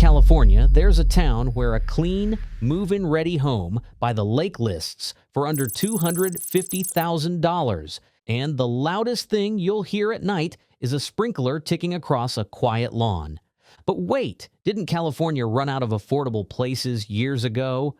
California, there's a town where a clean, move-in ready home by the lake lists for under $250,000. And the loudest thing you'll hear at night is a sprinkler ticking across a quiet lawn. But wait, didn't California run out of affordable places years ago?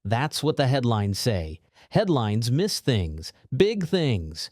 That's what the headlines say. Headlines miss things, big things.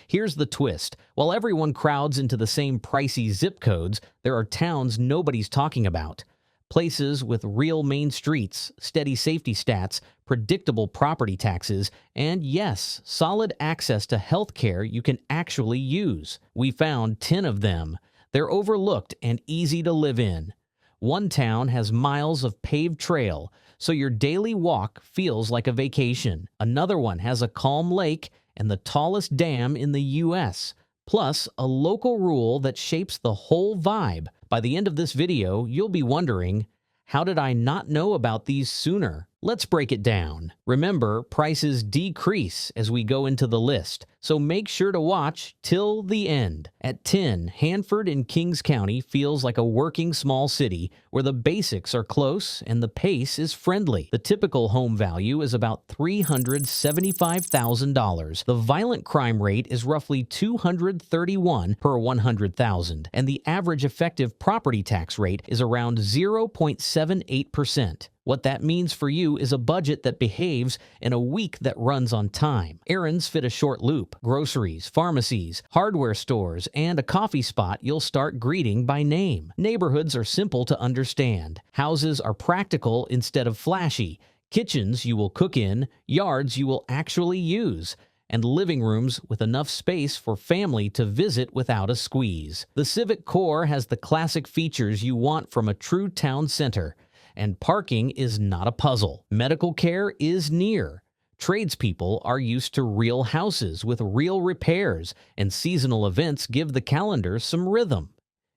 Here's the twist. While everyone crowds into the same pricey zip codes, there are towns nobody's talking about. Places with real main streets, steady safety stats, predictable property taxes, and yes, solid access to health care you can actually use. We found 10 of them. They're overlooked and easy to live in. One town has miles of paved trail, so your daily walk feels like a vacation. Another one has a calm lake and the tallest dam in the U.S., plus a local rule that shapes the whole vibe. By the end of this video, you'll be wondering, how did I not know about these sooner? Let's break it down. Remember, prices decrease as we go into the list, so make sure to watch till the end. At 10, Hanford in Kings County feels like a working small city where the basics are close and the pace is friendly. The typical home value is about $375,000. The violent crime rate is roughly 231 per 100,000, and the average effective property tax rate is around 0.78%. What that means for you is a budget that behaves in a week that runs on time. Errands fit a short loop. Groceries, pharmacies, hardware stores, and a coffee spot you'll start greeting by name. Neighborhoods are simple to understand. Houses are practical instead of flashy. Kitchens you will cook in, yards you will actually use, and living rooms with enough space for family to visit without a squeeze. The Civic Core has the classic features you want from a true town center. And parking is not a puzzle. Medical care is near. Tradespeople are used to real houses with real repairs, and seasonal events give the calendar some rhythm.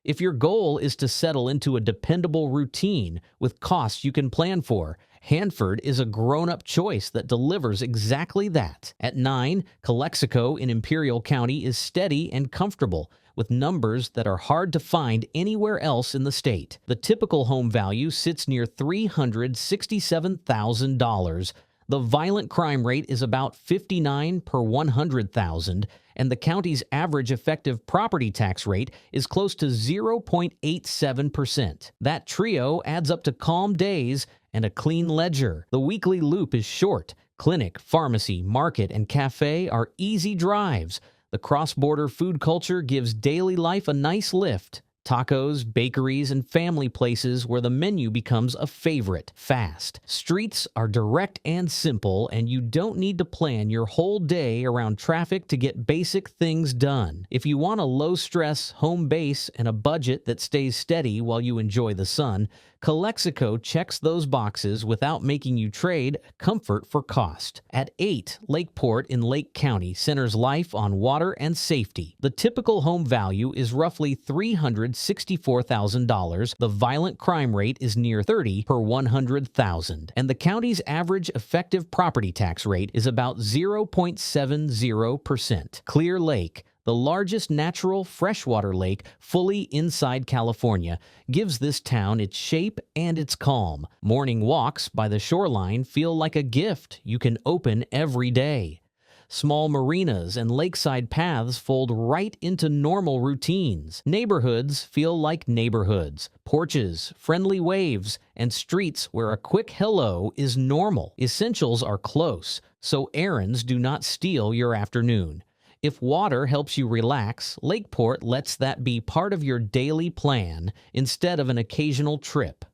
If your goal is to settle into a dependable routine with costs you can plan for, Hanford is a grown-up choice that delivers exactly that. At 9, Calexico in Imperial County is steady and comfortable, with numbers that are hard to find anywhere else in the state. The typical home value sits near $367,000. The violent crime rate is about 59 per 100,000, and the county's average effective property tax rate is close to 0.87%. That trio adds up to calm days and a clean ledger. The weekly loop is short. Clinic, pharmacy, market, and cafe are easy drives. The cross-border food culture gives daily life a nice lift. Tacos, bakeries, and family places where the menu becomes a favorite. Fast. Streets are direct and simple, and you don't need to plan your whole day around traffic to get basic things done. If you want a low-stress home base and a budget that stays steady while you enjoy the sun, Calexico checks those boxes without making you trade comfort for cost. At 8, Lakeport in Lake County centers life on water and safety. The typical home value is roughly $364,000. The violent crime rate is near 30 per 100,000. And the county's average effective property tax rate is about 0.70%. Clear Lake, the largest natural freshwater lake fully inside California, gives this town its shape and its calm. Morning walks by the shoreline feel like a gift you can open every day. Small marinas and lakeside paths fold right into normal routines. Neighborhoods feel like neighborhoods. Porches, friendly waves, and streets where a quick hello is normal. Essentials are close, so errands do not steal your afternoon. If water helps you relax, Lakeport lets that be part of your daily plan instead of an occasional trip.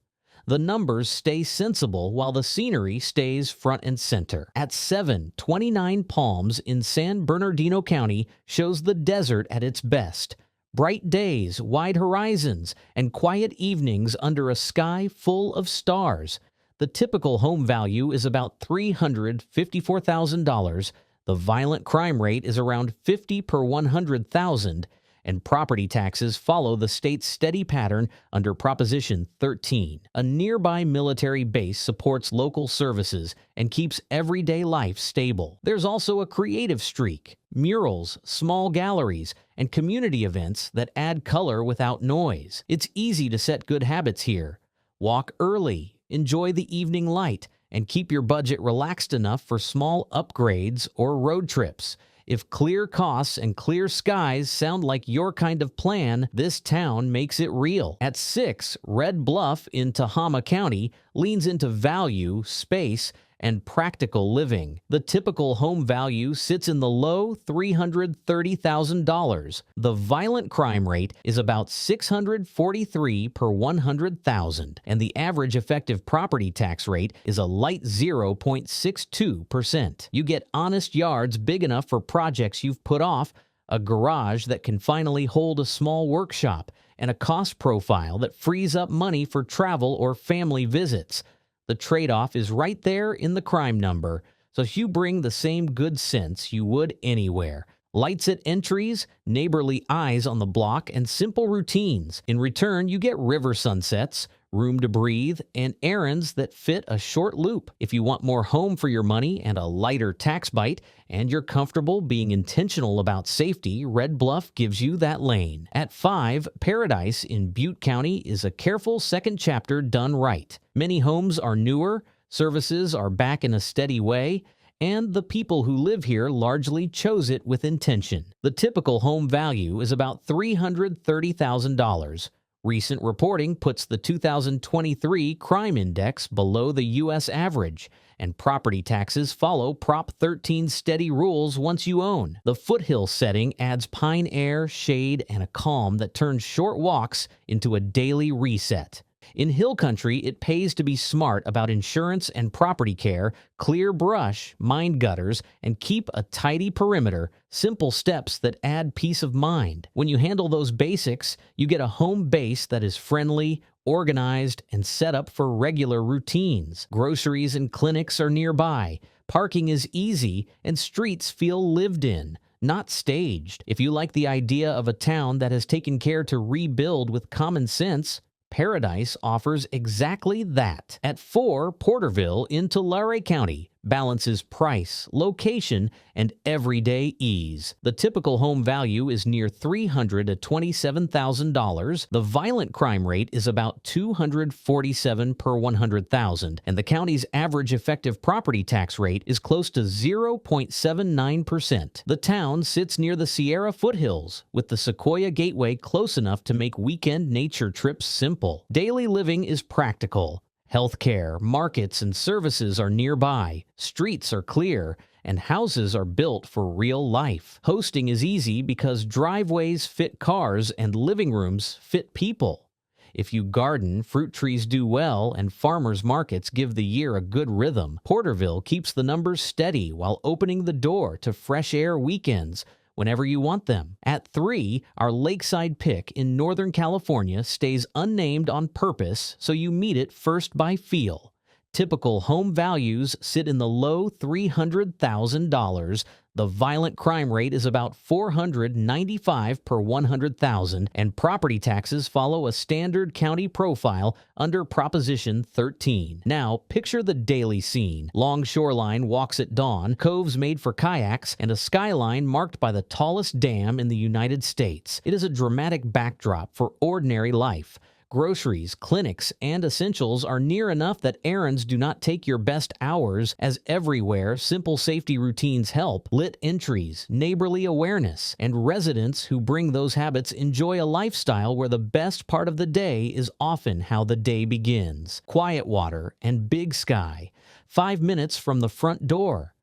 The numbers stay sensible while the scenery stays front and center. At 7, 29 Palms in San Bernardino County shows the desert at its best. Bright days, wide horizons, and quiet evenings under a sky full of stars. The typical home value is about $354,000. The violent crime rate is around 50 per 100,000, and property taxes follow the state's steady pattern under Proposition 13. A nearby military base supports local services and keeps everyday life stable. There's also a creative streak, murals, small galleries, and community events that add color without noise. It's easy to set good habits here. Walk early, enjoy the evening light, and keep your budget relaxed enough for small upgrades or road trips. If clear costs and clear skies sound like your kind of plan, this town makes it real. At 6, Red Bluff in Hammock County leans into value, space, and practical living. The typical home value sits in the low $330,000. The violent crime rate is about 643 per 100,000, and the average effective property tax rate is a light 0.62%. You get honest yards big enough for projects you've put off, a garage that can finally hold a small workshop, and a cost profile that frees up money for travel or family visits. The trade-off is right there in the crime number, so you bring the same good sense you would anywhere. Lights at entries, neighborly eyes on the block, and simple routines. In return, you get river sunsets, room to breathe, and errands that fit a short loop. If you want more home for your money and a lighter tax bite, and you're comfortable being intentional about safety, Red Bluff gives you that lane. At 5, Paradise in Butte County is a careful second chapter done right. Many homes are newer, services are back in a steady way, and the people who live here largely chose it with intention. The typical home value is about $330,000. Recent reporting puts the 2023 crime index below the U.S. average, and property taxes follow Prop 13's steady rules once you own. The foothill setting adds pine air, shade, and a calm that turns short walks into a daily reset. In hill country, it pays to be smart about insurance and property care, clear brush, mind gutters, and keep a tidy perimeter, simple steps that add peace of mind. When you handle those basics, you get a home base that is friendly, organized, and set up for regular routines. Groceries and clinics are nearby, parking is easy, and streets feel lived in, not staged. If you like the idea of a town that has taken care to rebuild with common sense, Paradise offers exactly that. At 4, Porterville into Luray County balances price, location, and everyday ease. The typical home value is near $300,000 to $27,000. The violent crime rate is about 247 per 100,000, and the county's average effective property tax rate is close to 0.79%. The town sits near the Sierra foothills, with the Sequoia Gateway close enough to make weekend nature trips simple. Daily living is practical. Healthcare, markets, and services are nearby, streets are clear, and houses are built for real life. Hosting is easy because driveways fit cars and living rooms fit people. If you garden, fruit trees do well, and farmers markets give the year a good rhythm. Porterville keeps the numbers steady while opening the door to fresh air weekends whenever you want them. At 3, our Lakeside pick in Northern California stays unnamed on purpose so you meet it first by feel. Typical home values sit in the low $300,000. The violent crime rate is about 495 per 100,000, and property taxes follow a standard county profile under Proposition 13. Now, picture the daily scene. Long shoreline walks at dawn, coves made for kayaks, and a skyline marked by the tallest dam in the United States. It is a dramatic backdrop for ordinary life. Groceries, clinics, and essentials are near enough that errands do not take your best hours, as everywhere simple safety routines help. Lit entries, neighborly awareness, and residents who bring those habits enjoy a lifestyle where the best part of the day is often how the day begins. Quiet water and big sky, 5 minutes from the front door.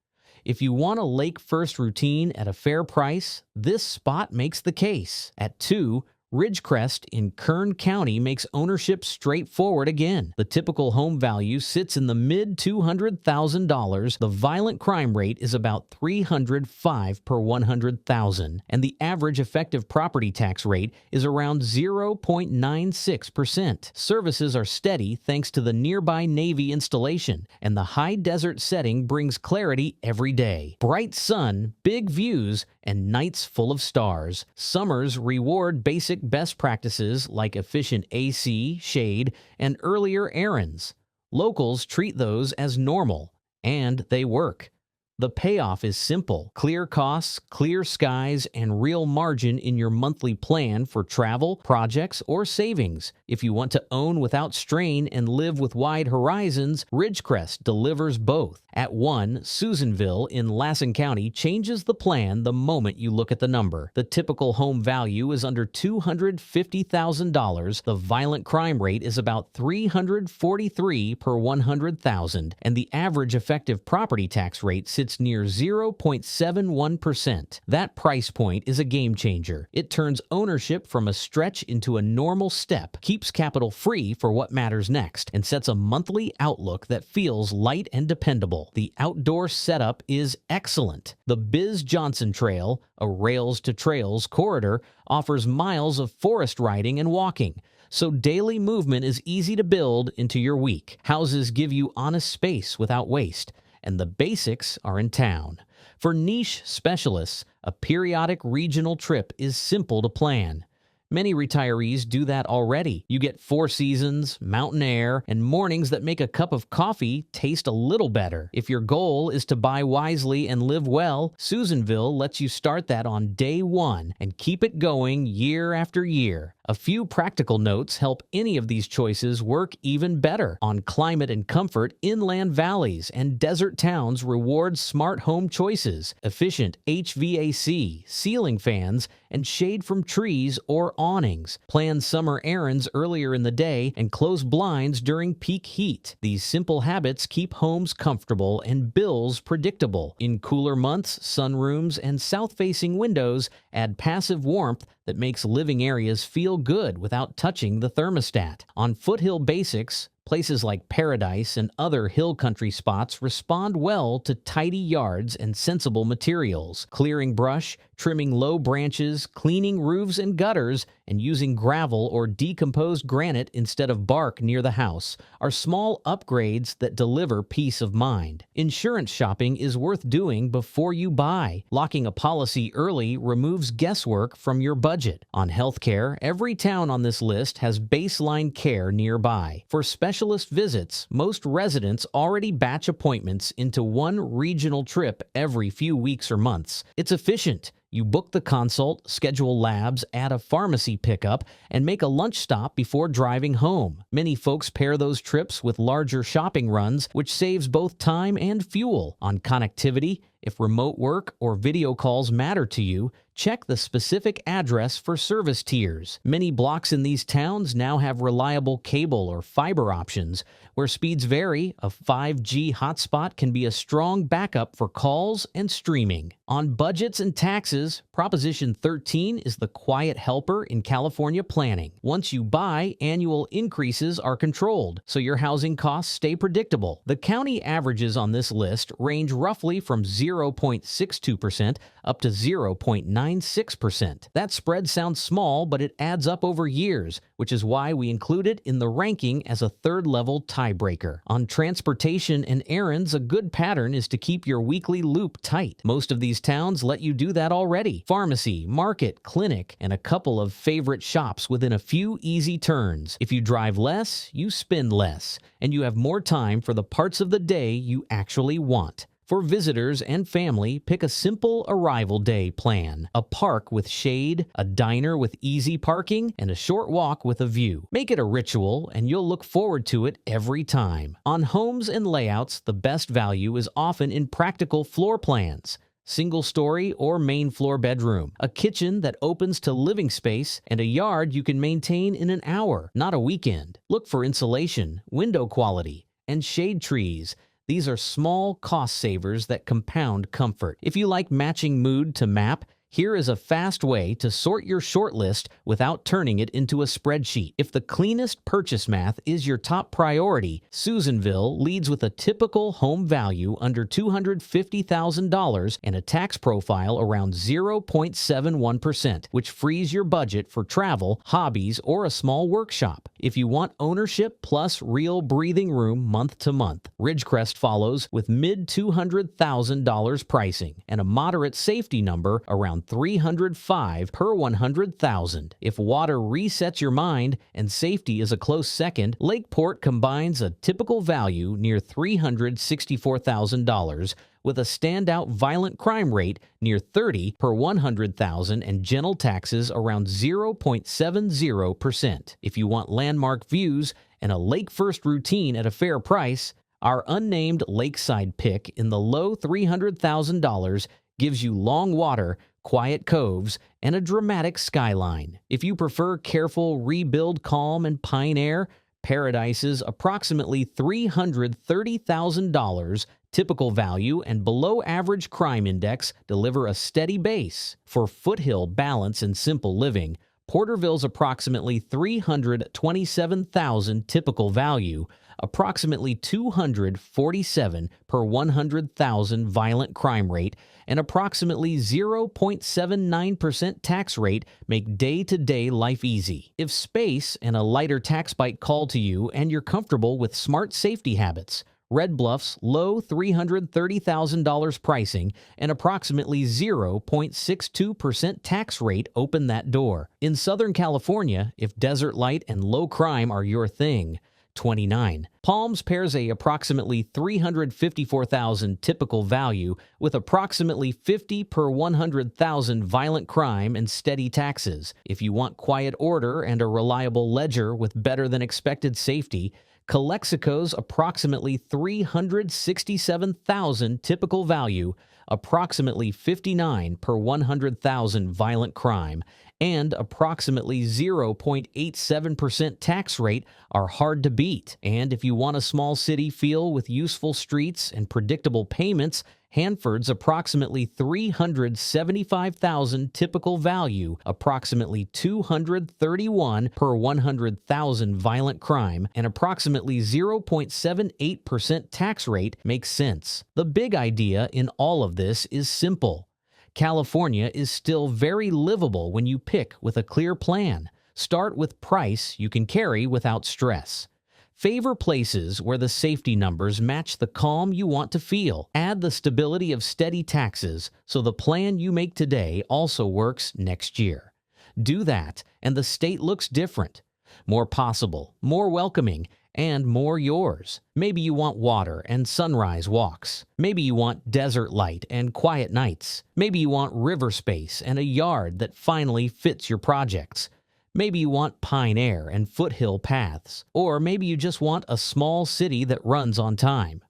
If you want a lake-first routine at a fair price, this spot makes the case. At 2, Ridgecrest in Kern County makes ownership straightforward again. The typical home value sits in the mid-$200,000. The violent crime rate is about 305 per 100,000, and the average effective property tax rate is around 0.96%. Services are steady thanks to the nearby Navy installation, and the high desert setting brings clarity every day. Bright sun, big views, and nights full of stars. Summers reward basic best practices like efficient AC, shade, and earlier errands. Locals treat those as normal, and they work. The payoff is simple: clear costs, clear skies, and real margin in your monthly plan for travel, projects, or savings. If you want to own without strain and live with wide horizons, Ridgecrest delivers both. At 1, Susanville in Lassen County changes the plan the moment you look at the number. The typical home value is under $250,000. The violent crime rate is about 343 per 100,000, and the average effective property tax rate sits near 0.71%. That price point is a game changer. It turns ownership from a stretch into a normal step, keeps capital free for what matters next, and sets a monthly outlook that feels light and dependable. The outdoor setup is excellent. The Biz Johnson Trail, a rails to trails corridor, offers miles of forest riding and walking, so daily movement is easy to build into your week. Houses give you honest space without waste, and the basics are in town. For niche specialists, a periodic regional trip is simple to plan. Many retirees do that already. You get 4 seasons, mountain air, and mornings that make a cup of coffee taste a little better. If your goal is to buy wisely and live well, Susanville lets you start that on day 1 and keep it going year after year. A few practical notes help any of these choices work even better. On climate and comfort, inland valleys and desert towns reward smart home choices, efficient HVAC, ceiling fans, and shade from trees or awnings. Plan summer errands earlier in the day and close blinds during peak heat. These simple habits keep homes comfortable and bills predictable. In cooler months, sunrooms and south-facing windows add passive warmth that makes living areas feel good without touching the thermostat. On foothill basics, places like Paradise and other hill country spots respond well to tidy yards and sensible materials. Clearing brush, trimming low branches, cleaning roofs and gutters, and using gravel or decomposed granite instead of bark near the house are small upgrades that deliver peace of mind. Insurance shopping is worth doing before you buy. Locking a policy early removes guesswork from your budget. On healthcare, every town on this list has baseline care nearby. For specialist visits, most residents already batch appointments into one regional trip every few weeks or months. It's efficient. You book the consult, schedule labs, add a pharmacy pickup, and make a lunch stop before driving home. Many folks pair those trips with larger shopping runs, which saves both time and fuel. On connectivity, if remote work or video calls matter to you, check the specific address for service tiers. Many blocks in these towns now have reliable cable or fiber options. Where speeds vary, a 5G hotspot can be a strong backup for calls and streaming. On budgets and taxes, Proposition 13 is the quiet helper in California planning. Once you buy, annual increases are controlled, so your housing costs stay predictable. The county averages on this list range roughly from 0.62% up to 0.96%. That spread sounds small, but it adds up over years, which is why we include it in the ranking as a third-level tiebreaker. On transportation and errands, a good pattern is to keep your weekly loop tight. Most of these towns let you do that already. Pharmacy, market, clinic, and a couple of favorite shops within a few easy turns. If you drive less, you spend less, and you have more time for the parts of the day you actually want. For visitors and family, pick a simple arrival day plan. A park with shade, a diner with easy parking, and a short walk with a view. Make it a ritual, and you'll look forward to it every time. On homes and layouts, the best value is often in practical floor plans. Single-story or main floor bedroom, a kitchen that opens to living space, and a yard you can maintain in an hour, not a weekend. Look for insulation, window quality, and shade trees. These are small cost savers that compound comfort. If you like matching mood to map, here is a fast way to sort your shortlist without turning it into a spreadsheet. If the cleanest purchase math is your top priority, Susanville leads with a typical home value under $250,000 and a tax profile around 0.71%, which frees your budget for travel, hobbies, or a small workshop. If you want ownership plus real breathing room month to month, Ridgecrest follows with mid-$200,000 pricing and a moderate safety number around $305 per 100,000. If water resets your mind and safety is a close second, Lakeport combines a typical value near $364,000 with a standout violent crime rate near 30 per 100,000 and gentle taxes around 0.70%. If you want landmark views and a lake-first routine at a fair price, our unnamed Lakeside pick in the low $300,000 gives you long water, quiet coves, and a dramatic skyline. If you prefer careful rebuild calm and pine air, Paradise's approximately $330,000 typical value and below average crime index deliver a steady base. For foothill balance and simple living, Porterville's approximately $327,000 typical value, approximately 247 per 100,000 violent crime rate, and approximately 0.79% tax rate make day-to-day life easy. If space and a lighter tax bite call to you and you're comfortable with smart safety habits, Red Bluff's low $330,000 pricing and approximately 0.62% tax rate open that door. In Southern California, if desert light and low crime are your thing, 29. Plams pairs a approximately $354,000 typical value with approximately 50 per 100,000 violent crime and steady taxes. If you want quiet order and a reliable ledger with better than expected safety, Calexico's approximately $367,000 typical value, approximately 59 per 100,000 violent crime, and approximately 0.87% tax rate are hard to beat. And if you want a small city feel with useful streets and predictable payments, Hanford's approximately $375,000 typical value, approximately 231 per 100,000 violent crime, and approximately 0.78% tax rate makes sense. The big idea in all of this is simple. California is still very livable when you pick with a clear plan. Start with price you can carry without stress. Favor places where the safety numbers match the calm you want to feel. Add the stability of steady taxes so the plan you make today also works next year. Do that, and the state looks different. More possible, more welcoming, and more yours. Maybe you want water and sunrise walks. Maybe you want desert light and quiet nights. Maybe you want river space and a yard that finally fits your projects. Maybe you want pine air and foothill paths. Or maybe you just want a small city that runs on time.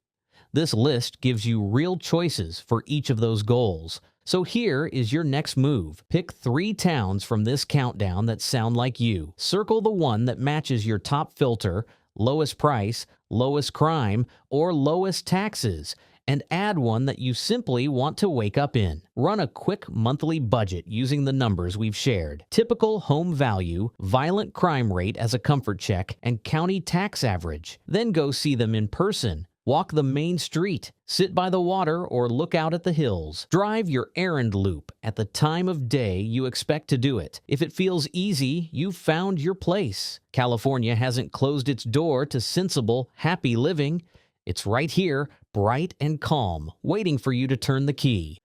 This list gives you real choices for each of those goals. So here is your next move. Pick 3 towns from this countdown that sound like you. Circle the one that matches your top filter, lowest price, lowest crime, or lowest taxes, and add one that you simply want to wake up in. Run a quick monthly budget using the numbers we've shared. Typical home value, violent crime rate as a comfort check, and county tax average. Then go see them in person. Walk the main street, sit by the water, or look out at the hills. Drive your errand loop at the time of day you expect to do it. If it feels easy, you've found your place. California hasn't closed its door to sensible, happy living. It's right here, bright and calm, waiting for you to turn the key.